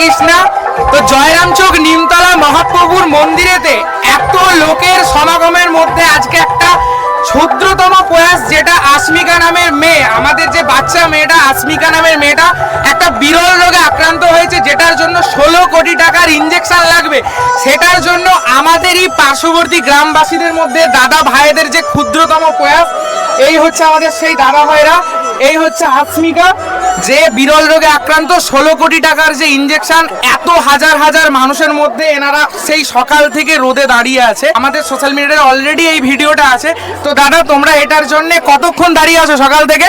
কৃষ্ণা। তো জয়রামচক নিমতলা মহাপ্রভুর মন্দিরেতে এত লোকের সমাগমের মধ্যে আজকে একটা ক্ষুদ্রতম প্রয়াস, যেটা আসমিকা নামের মেয়ে, আমাদের যে বাচ্চা মেয়েটা আসমিকা নামের মেয়েটা একটা বিরল রোগে আক্রান্ত হয়েছে, যেটার জন্য 16 কোটি টাকার ইনজেকশন লাগবে। সেটার জন্য আমাদেরই পার্শ্ববর্তী গ্রামবাসীদের মধ্যে দাদা ভাইদের যে ক্ষুদ্রতম প্রয়াস, এই হচ্ছে আমাদের সেই দাদা ভাইরা, এই হচ্ছে আসমিকা যে বিরল রোগে আক্রান্ত। 16 কোটি টাকার যে ইনজেকশন, এত হাজার হাজার মানুষের মধ্যে এনারা সেই সকাল থেকে রোদে দাঁড়িয়ে আছে। আমাদের সোশ্যাল মিডিয়ায় অলরেডি এই ভিডিওটা আছে। তো দাদা, তোমরা এটার জন্য কতক্ষণ দাঁড়িয়ে আছো সকাল থেকে?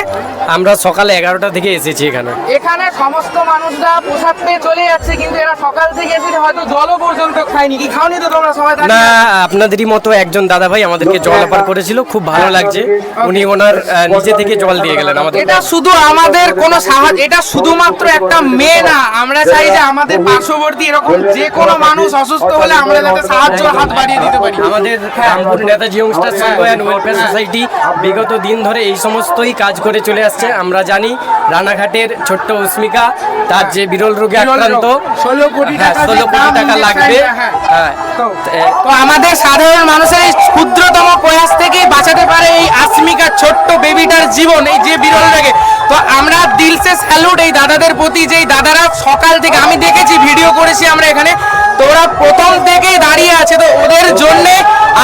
আমরা সকালে 11টা থেকে এসেছি এখানে। এখানে সমস্ত মানুষরা প্রসাদ পেয়ে চলে যাচ্ছে, কিন্তু এরা সকাল থেকে এসে হয়তো জলও পর্যন্ত খায়নি। কি খাওনি তো তোমরা সবাই? না, আপনাদেরই মতো একজন দাদা ভাই আমাদেরকে জল অফার করেছিল, খুব ভালো লাগছে। উনি ওনার নিজে থেকে জল দিয়ে গেলেন আমাদের। এটা শুধু আমাদের কোনো সাহায্য, এটা শুধুমাত্র একটা মেয়ে না, আমরা চাই যে আমাদের পার্শ্ববর্তী এরকম যে কোনো মানুষ অসুস্থ হলে আমরা যাতে সাহায্যের হাত বাড়িয়ে দিতে পারি। আমাদের রামপুর নেতাজি ইয়ংস্টার সংঘ অ্যান্ড ওয়েলফেয়ার সোসাইটি বিগত দিন ধরে এই সমস্তই কাজ করে চলে আসছে। আমরা জানি রানাঘাটের ছোট্ট অস্মিকা, তার যে বিরল রোগে আক্রান্ত, 16 কোটি টাকা লাগবে। হ্যাঁ, তো আমাদের সাধারণ মানুষের এই ক্ষুদ্রতম প্রয়াস থেকে বাঁচাতে পারে এই আসমিকা ছোট্ট বেবিটার জীবন, এই যে বিরল রোগে। তো আমরা দিলসে স্যালুট এই দাদাদের প্রতি, যেই দাদারা সকাল থেকে, আমি দেখেছি, ভিডিও করেছি আমরা এখানে, তো ওরা প্রথম থেকেই দাঁড়িয়ে আছে। তো ওদের জন্য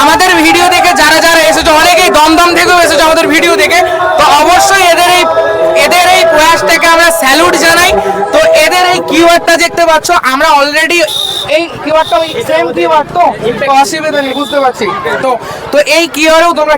আমাদের ভিডিও দেখে যারা যারা এসেছে, অনেকেই দমদম থেকেও এসেছে আমাদের ভিডিও দেখে, তো অবশ্যই এদের এই প্রয়াসটাকে আমরা স্যালুট জানাই। তো এদের এই কিওয়ার্ডটা দেখতে পাচ্ছ, আমরা অলরেডি এই কিওয়ার্ডটা সেম কিওয়ার্ড, তো অসুবিধা নেই, বুঝতে পারছি। তো এই কিওয়ার্ডেও তোমরা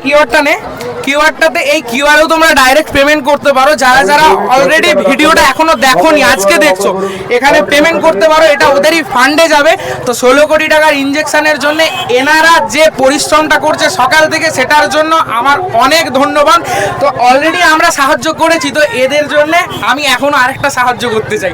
কিওয়ার্ডটাতে এই কিওয়ার্ডেও তোমরা ডাইরেক্ট পেমেন্ট করতে পারো। যারা যারা অলরেডি ভিডিওটা এখনো দেখোনি, আজকে দেখছো, এখানে পেমেন্ট করতে পারো, এটা ওদেরই ফান্ডে যাবে। তো 16 কোটি টাকার ইনজেকশনের জন্য এনারা যে পরিশ্রমটা করছে সকাল থেকে, সেটার জন্য আমার অনেক ধন্যবাদ। তো অলরেডি আমরা সাহায্য করেছি, তো এদের জন্য আমি এখনো আরেকটা সাহায্য করতে চাই।